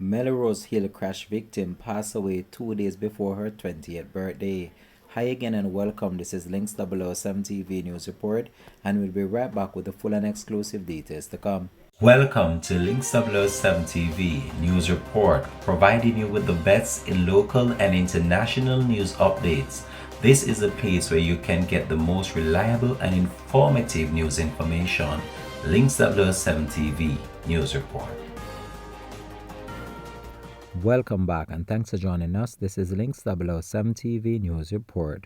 Melrose Hill crash victim passed away 2 days before her 20th birthday. Hi again and welcome. This is Links 007 TV News Report, and we'll be right back with the full and exclusive details to come. Welcome to Links 007 TV News Report, providing you with the best in local and international news updates. This is a place where you can get the most reliable and informative news information. Links 007 TV News Report. Welcome back and thanks for joining us. This is Links 007 TV News Report.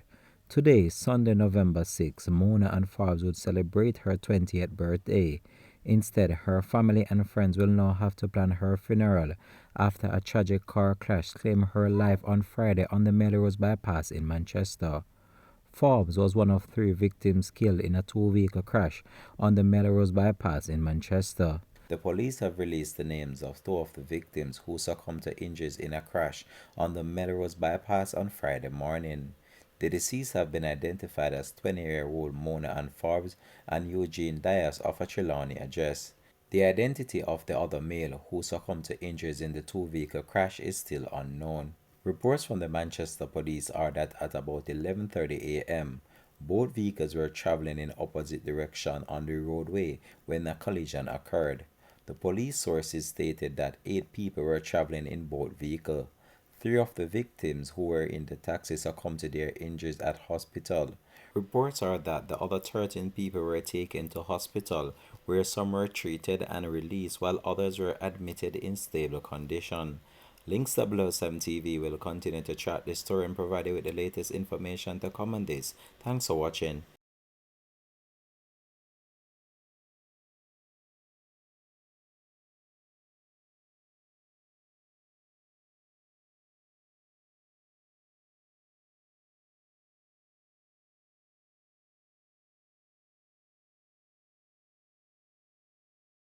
Today, Sunday, November 6, Mona and Forbes would celebrate her 20th birthday. Instead, her family and friends will now have to plan her funeral after a tragic car crash claimed her life on Friday on the Melrose bypass in Manchester. Forbes was one of 3 victims killed in a 2-vehicle crash on the Melrose bypass in Manchester. The police have released the names of 2 of the victims who succumbed to injuries in a crash on the Melrose bypass on Friday morning. The deceased have been identified as 20-year-old Mona Ann Forbes and Eugene Dias of a Trelawney address. The identity of the other male who succumbed to injuries in the 2-vehicle crash is still unknown. Reports from the Manchester police are that at about 11:30 a.m., both vehicles were traveling in opposite direction on the roadway when a collision occurred. The police sources stated that 8 people were traveling in both vehicles. 3 of the victims who were in the taxi succumbed to their injuries at hospital. Reports are that the other 13 people were taken to hospital, where some were treated and released while others were admitted in stable condition. Links 007 TV will continue to track this story and provide you with the latest information to come on this. Thanks for watching.